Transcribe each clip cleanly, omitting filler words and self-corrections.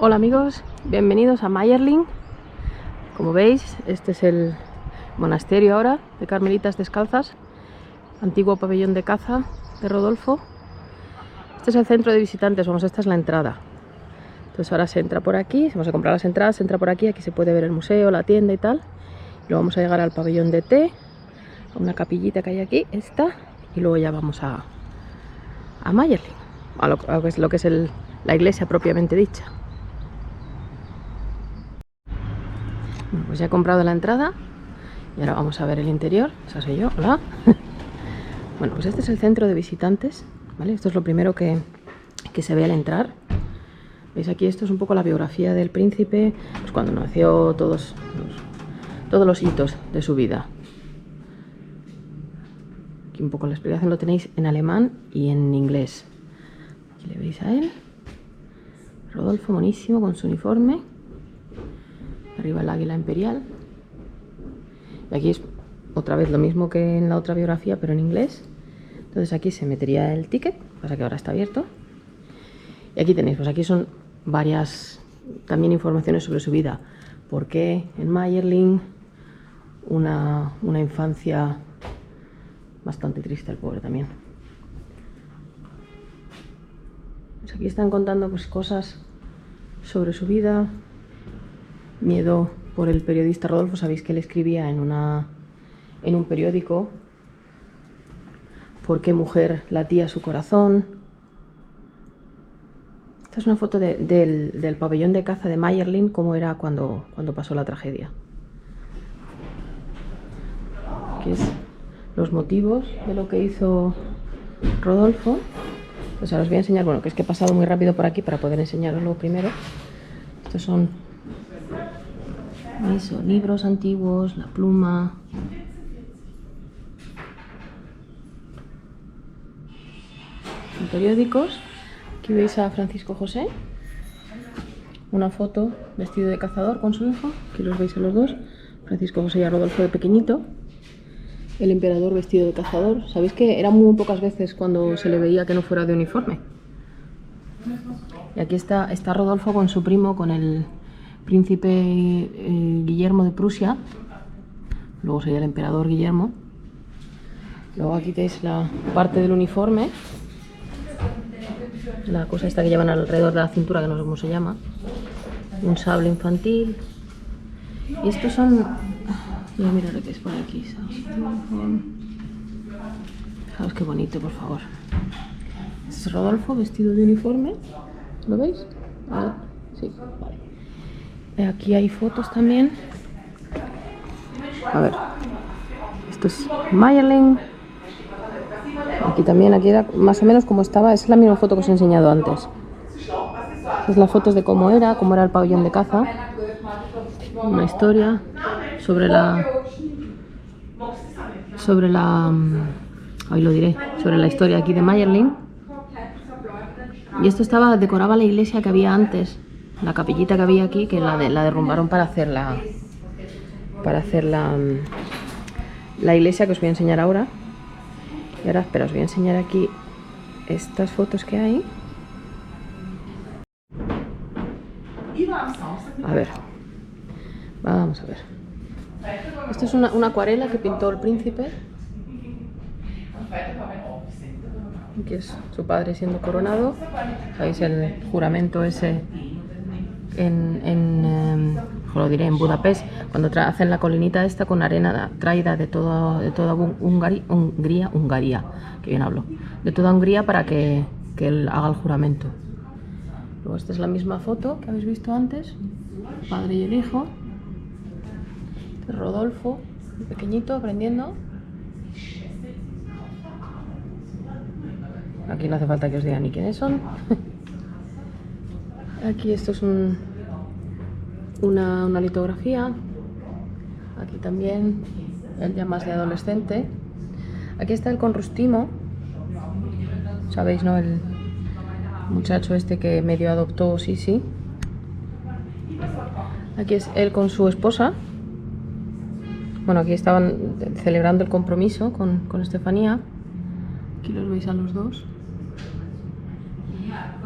Hola amigos, bienvenidos a Mayerling. Como veis, este es el monasterio ahora de Carmelitas Descalzas, antiguo pabellón de caza de Rodolfo. Este es el centro de visitantes, esta es la entrada. Entonces ahora se entra por aquí, vamos a comprar las entradas, se entra por aquí, aquí se puede ver el museo, la tienda y tal. Luego vamos a llegar al pabellón de té, a una capillita que hay aquí, esta, y luego ya vamos a Mayerling, a lo que es la iglesia propiamente dicha. Bueno, pues ya he comprado la entrada y ahora vamos a ver el interior. Esa soy yo, hola. Bueno, pues este es el centro de visitantes, ¿vale? Esto es lo primero que se ve al entrar. ¿Veis aquí? Esto es un poco la biografía del príncipe, pues cuando nació, todos los hitos de su vida. Aquí un poco la explicación lo tenéis en alemán y en inglés. Aquí le veis a él, Rodolfo, monísimo, con su uniforme. Arriba el águila imperial. Y aquí es otra vez lo mismo que en la otra biografía, pero en inglés. Entonces aquí se metería el ticket, pasa que ahora está abierto. Y aquí tenéis, pues aquí son varias también informaciones sobre su vida. ¿Por qué en Mayerling? Una infancia bastante triste, el pobre también. Pues aquí están contando pues cosas sobre su vida. Miedo por el periodista Rodolfo, sabéis que él escribía en un periódico por qué mujer latía su corazón. Esta es una foto del pabellón de caza de Mayerling, cómo era cuando pasó la tragedia. Aquí es los motivos de lo que hizo Rodolfo. Pues ahora os voy a enseñar, bueno, que es que he pasado muy rápido por aquí para poder enseñaroslo primero. Estos son libros antiguos, la pluma. En periódicos. Aquí veis a Francisco José. Una foto vestido de cazador con su hijo. Aquí los veis a los dos. Francisco José y a Rodolfo de pequeñito. El emperador vestido de cazador. Sabéis que era muy pocas veces cuando se le veía que no fuera de uniforme. Y aquí está Rodolfo con su primo, con el príncipe Guillermo de Prusia. Luego sería el emperador Guillermo. Luego aquí tenéis la parte del uniforme, la cosa esta que llevan alrededor de la cintura, que no sé cómo se llama. Un sable infantil. Y estos son... Voy a mirar lo que es por aquí. Fijaos qué bonito, por favor. Este es Rodolfo vestido de uniforme. ¿Lo veis? Ah, sí, vale. Aquí hay fotos también. A ver. Esto es Mayerling. Aquí también, aquí era más o menos como estaba. Es la misma foto que os he enseñado antes. Es las fotos de cómo era el pabellón de caza. Una historia sobre la sobre la historia aquí de Mayerling. Y esto decoraba la iglesia que había antes, la capillita que había aquí, que la derrumbaron para hacer la iglesia que os voy a enseñar ahora. Y ahora, espera, os voy a enseñar aquí estas fotos que hay. A ver, vamos a ver. Esto es una acuarela que pintó el príncipe. Aquí es su padre siendo coronado. Sabéis el juramento ese en Budapest, cuando hacen la colinita esta con arena traída de toda Hungría, que bien hablo, de toda Hungría, para que él haga el juramento. Luego esta es la misma foto que habéis visto antes, el padre y el hijo. Rodolfo, pequeñito, aprendiendo. Aquí no hace falta que os diga ni quiénes son. Aquí esto es una litografía. Aquí también, él ya más de adolescente. Aquí está él con Rustimo. ¿Sabéis, no? El muchacho este que medio adoptó Sisi. Aquí es él con su esposa. Bueno, aquí estaban celebrando el compromiso con Estefanía. Aquí los veis a los dos.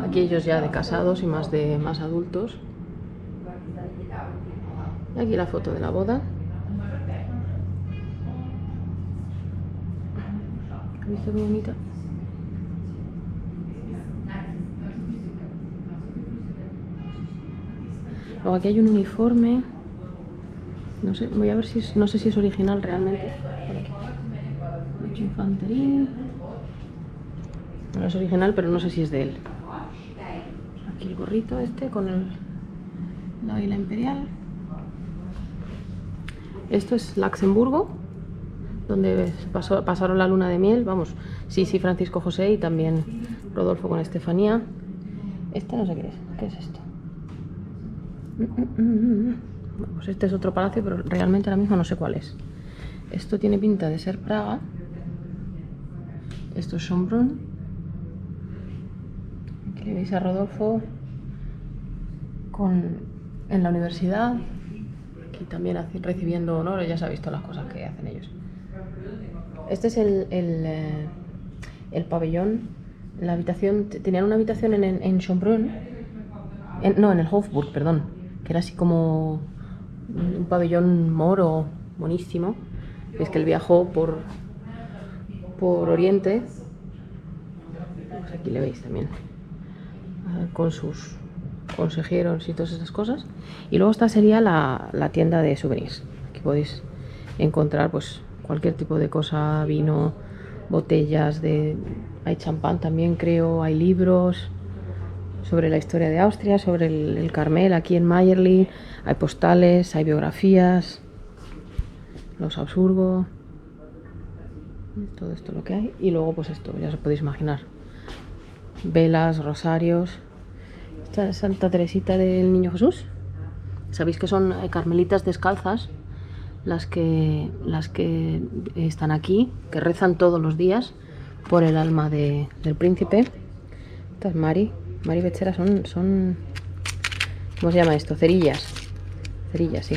Aquí ellos ya de casados y más adultos. Y aquí la foto de la boda. ¿Has visto qué bonita? Luego aquí hay un uniforme. No sé, voy a ver si no sé si es original realmente. Mucho infantería. No es original, pero no sé si es de él. Aquí el gorrito este con la águila imperial. Esto es Luxemburgo, donde pasaron la luna de miel. Vamos, sí, Francisco José y también Rodolfo con Estefanía. Este no sé qué es. ¿Qué es esto? Bueno, pues este es otro palacio, pero realmente ahora mismo no sé cuál es. Esto tiene pinta de ser Praga. Esto es Schönbrunn. Aquí le veis a Rodolfo en la universidad. Aquí también recibiendo honores. Ya se ha visto las cosas que hacen ellos. Este es el pabellón. La habitación, tenían una habitación en Schönbrunn. No, en el Hofburg, perdón. Que era así como un pabellón moro, buenísimo. Es que él viajó por Oriente. Pues aquí le veis también. Con sus consejeros y todas esas cosas. Y luego esta sería la tienda de souvenirs. Aquí podéis encontrar pues cualquier tipo de cosa, vino, botellas hay champán también, creo, hay libros sobre la historia de Austria, sobre el Carmel aquí en Mayerling, hay postales, hay biografías, los Habsburgo, todo esto lo que hay. Y luego pues esto, ya os podéis imaginar, velas, rosarios. Esta es Santa Teresita del Niño Jesús. Sabéis que son carmelitas descalzas las que están aquí, que rezan todos los días por el alma del príncipe. Esta es Mari Bechera, son ¿cómo se llama esto? Cerillas, sí.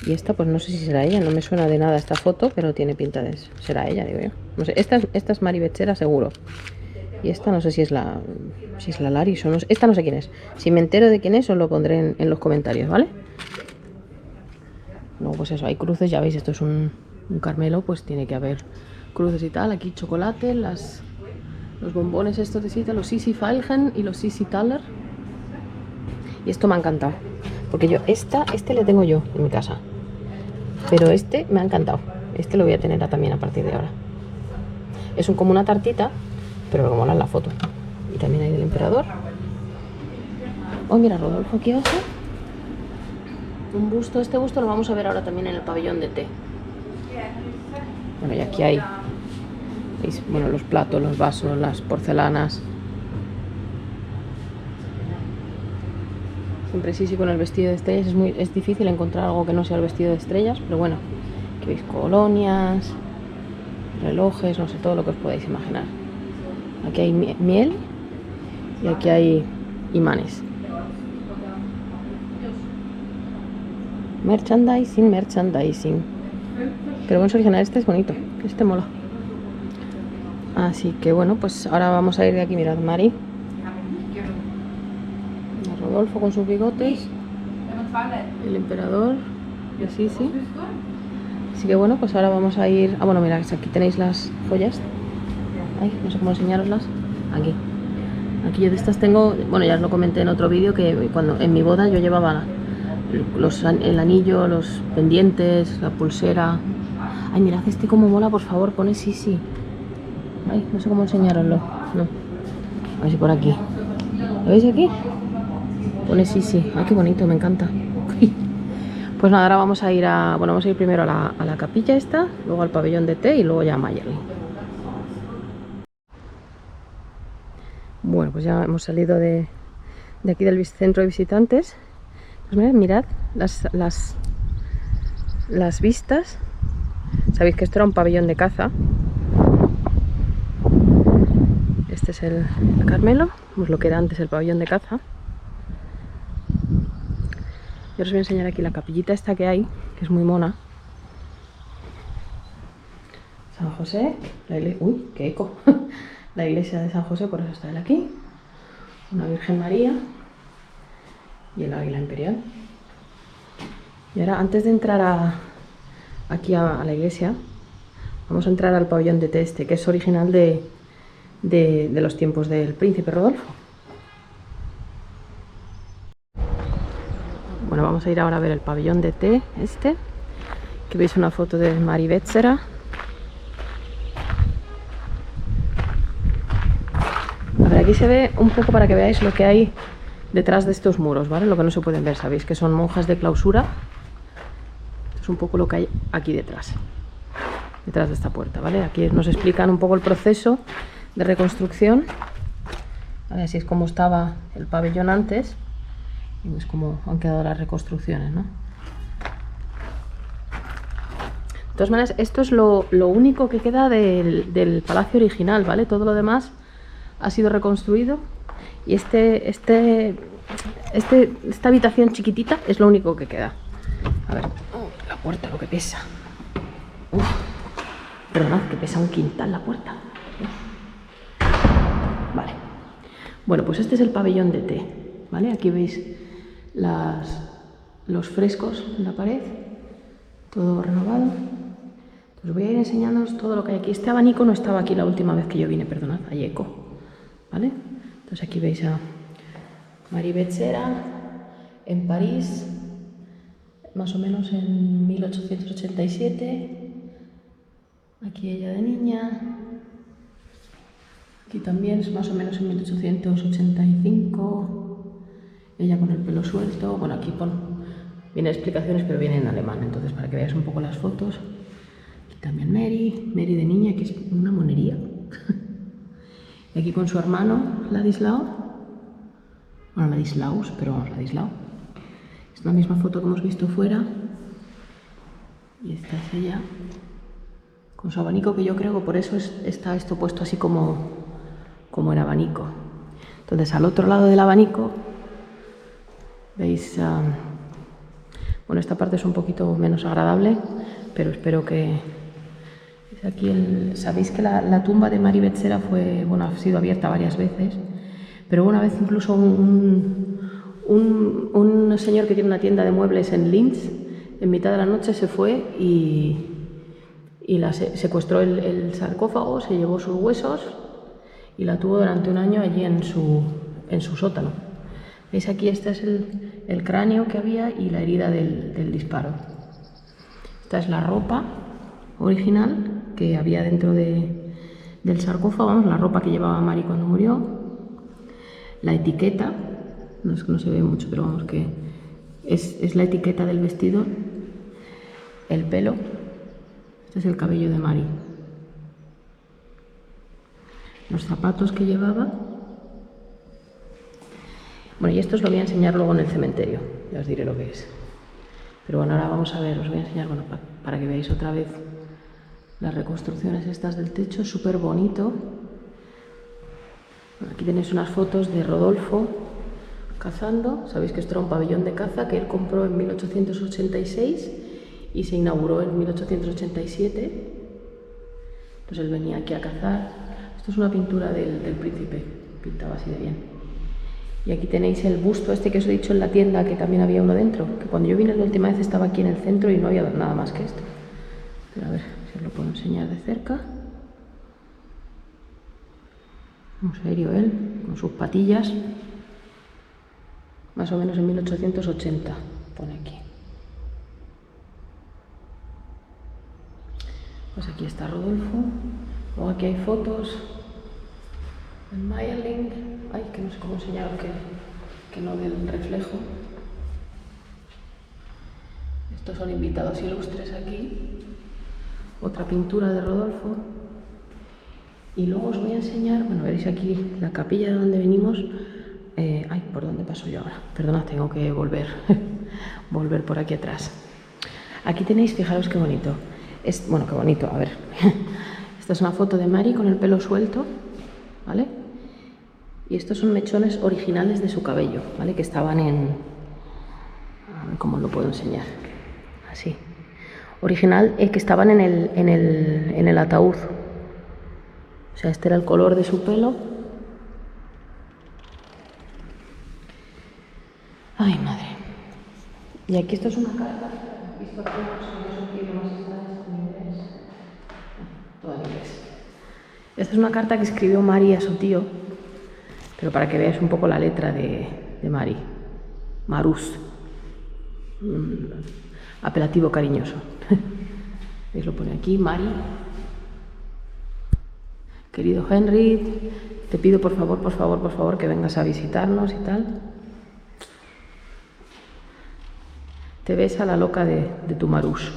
Y esta pues no sé si será ella, no me suena de nada esta foto, pero tiene pinta de será ella, digo yo. No sé, esta es Mari Bechera seguro. Y esta no sé si es la Laris o no sé. Esta no sé quién es. Si me entero de quién es, os lo pondré en los comentarios, ¿vale? Luego pues eso, hay cruces, ya veis, esto es un Carmelo, pues tiene que haber cruces y tal. Aquí chocolate, los bombones estos de cita, los Sisi Feilgen y los Sisi Thaler. Y esto me ha encantado, porque yo este le tengo yo en mi casa, pero este me ha encantado. Este lo voy a tener también a partir de ahora. Es como una tartita, pero como mola en la foto. Y también hay del emperador. Oh, mira, Rodolfo aquí abajo. Un busto, este busto lo vamos a ver ahora también en el pabellón de té. Bueno, y aquí hay, ¿veis? Bueno, los platos, los vasos, las porcelanas. Siempre sí con el vestido de estrellas es difícil encontrar algo que no sea el vestido de estrellas, pero bueno, aquí veis colonias, relojes, no sé, todo lo que os podáis imaginar. Aquí hay miel y aquí hay imanes. Merchandising. Pero bueno, es original, este es bonito, este mola. Así que bueno, pues ahora vamos a ir de aquí, mirad, Mari. Rodolfo con sus bigotes. El emperador. Y así, sí. Así que bueno, pues ahora vamos a ir. Ah, bueno, mirad, aquí tenéis las joyas. Ay, no sé cómo enseñaroslas. Aquí. Aquí yo de estas tengo, bueno, ya os lo comenté en otro vídeo, que cuando en mi boda yo llevaba el anillo, los pendientes, la pulsera. Ay, mirad este como mola, por favor, pone sí. Ay, no sé cómo enseñaroslo. No. A ver si por aquí. ¿Lo veis aquí? Pone sí. Ay, qué bonito, me encanta. Pues nada, ahora vamos a ir vamos a ir primero a la capilla esta, luego al pabellón de té y luego ya a Mayerling. Bueno, pues ya hemos salido de aquí del centro de visitantes. Pues mirad las vistas. Sabéis que esto era un pabellón de caza. Este es el Carmelo, pues lo que era antes el pabellón de caza. Yo os voy a enseñar aquí la capillita esta que hay, que es muy mona. San José, uy, qué eco. La iglesia de San José, por eso está él aquí. una Virgen María y el águila imperial. Y ahora, antes de entrar aquí a la iglesia, vamos a entrar al pabellón de té este, que es original de los tiempos del príncipe Rodolfo. Bueno, vamos a ir ahora a ver el pabellón de té este. Aquí veis una foto de Mari Bétzera. A ver, aquí se ve un poco para que veáis lo que hay detrás de estos muros, ¿vale? Lo que no se pueden ver, sabéis que son monjas de clausura. Esto es un poco lo que hay aquí detrás de esta puerta, ¿vale? Aquí nos explican un poco el proceso de reconstrucción. ¿Vale? Así es como estaba el pabellón antes y es como han quedado las reconstrucciones, ¿no? De todas maneras, esto es lo único que queda del palacio original, ¿vale? Todo lo demás ha sido reconstruido y esta habitación chiquitita es lo único que queda. A ver, la puerta, lo que pesa. Perdonad, que pesa un quintal la puerta. Vale. Bueno, pues este es el pabellón de té, ¿vale? Aquí veis los frescos en la pared, todo renovado. Os voy a ir enseñándoos todo lo que hay aquí. Este abanico no estaba aquí la última vez que yo vine, perdonad, hay eco, ¿vale? Entonces aquí veis a Mari Bétzera en París, más o menos en 1887. Aquí ella de niña. Aquí también es más o menos en 1885. Ella con el pelo suelto. Bueno, aquí vienen explicaciones, pero vienen en alemán, entonces para que veáis un poco las fotos. Aquí también Mary de niña, que es una monería. Y aquí con su hermano Ladislao. Bueno, Ladislaus, pero vamos, Ladislao. Es la misma foto que hemos visto fuera. Y esta es ella con su abanico, que yo creo que por eso está esto puesto así como en abanico. Entonces, al otro lado del abanico veis, bueno, esta parte es un poquito menos agradable, pero espero que... Aquí sabéis que la tumba de Mari Bétzera ha sido abierta varias veces, pero una vez incluso un señor que tiene una tienda de muebles en Linz, en mitad de la noche se fue y secuestró el sarcófago, se llevó sus huesos y la tuvo durante un año allí en su sótano. ¿Veis aquí? Este es el cráneo que había y la herida del disparo. Esta es la ropa original que había dentro del sarcófago, vamos, la ropa que llevaba Mari cuando murió. La etiqueta, no se ve mucho, pero vamos, que es la etiqueta del vestido. El pelo. Este es el cabello de Mari. Los zapatos que llevaba. Bueno, y esto os lo voy a enseñar luego en el cementerio, ya os diré lo que es. Pero bueno, ahora vamos a ver, os voy a enseñar, bueno, para que veáis otra vez las reconstrucciones estas del techo, es súper bonito. Bueno, aquí tenéis unas fotos de Rodolfo cazando. Sabéis que esto era un pabellón de caza que él compró en 1886 y se inauguró en 1887. Entonces él venía aquí a cazar. Esto es una pintura del príncipe, pintaba así de bien. Y aquí tenéis el busto este que os he dicho en la tienda, que también había uno dentro, que cuando yo vine la última vez estaba aquí en el centro y no había nada más que esto. Pero a ver si os lo puedo enseñar de cerca. Un serio él, con sus patillas. Más o menos en 1880, pone aquí. Pues aquí está Rodolfo. Luego aquí hay fotos. El Mayerling, ay, que no sé cómo enseñaros que no ve el reflejo. Estos son invitados ilustres aquí. Otra pintura de Rodolfo. Y luego os voy a enseñar, bueno, veréis aquí la capilla de donde venimos. Ay, ¿por dónde paso yo ahora? Perdonad, tengo que volver por aquí atrás. Aquí tenéis, fijaros qué bonito. Bueno, qué bonito, a ver. Esta es una foto de Mari con el pelo suelto, ¿vale? Y estos son mechones originales de su cabello, ¿vale? Que estaban a ver cómo lo puedo enseñar. Así. Original, que estaban en el ataúd. O sea, este era el color de su pelo. Y aquí esto es una carta. ¿Has visto aquí los idiomas está en inglés? Todo en inglés. Esta es una carta que escribió Mari a su tío, pero para que veáis un poco la letra de Mari. Marus. Apelativo cariñoso. ¿Veis? Lo pone aquí, Mari. Querido Henry, te pido por favor que vengas a visitarnos y tal. Te besa la loca de tu Marus.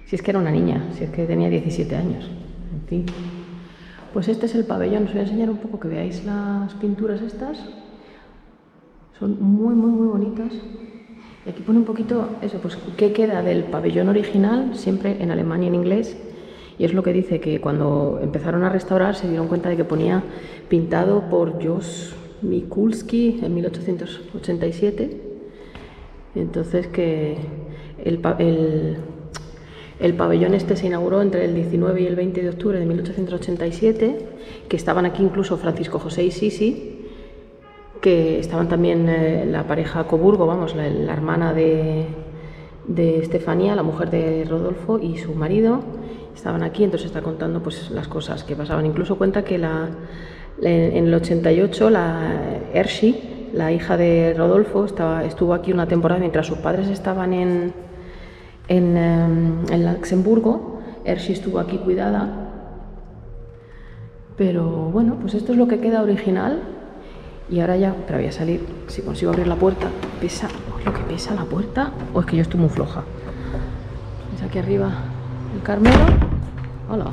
Si es que era una niña, si es que tenía 17 años. En fin. Pues este es el pabellón. Os voy a enseñar un poco que veáis las pinturas estas. Son muy bonitas. Y aquí pone un poquito eso, pues qué queda del pabellón original, siempre en alemán y en inglés. Y es lo que dice, que cuando empezaron a restaurar se dieron cuenta de que ponía pintado por Jos Mikulski en 1887. Y entonces que el pabellón este se inauguró entre el 19 y el 20 de octubre de 1887, que estaban aquí incluso Francisco José y Sisi, que estaban también la pareja Coburgo, vamos, la hermana de Estefanía, la mujer de Rodolfo, y su marido, estaban aquí. Entonces está contando pues las cosas que pasaban. Incluso cuenta que en el 88 la Ershi, la hija de Rodolfo, estuvo aquí una temporada mientras sus padres estaban en Luxemburgo. Ershi estuvo aquí cuidada. Pero bueno, pues esto es lo que queda original. Y ahora ya, pero voy a salir, si consigo abrir la puerta. Pesa, lo que pesa la puerta, o es que yo estoy muy floja. ¿Ves aquí arriba el Carmelo? Hola.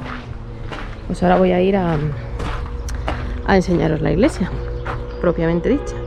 Pues ahora voy a ir a enseñaros la iglesia, propiamente dicha.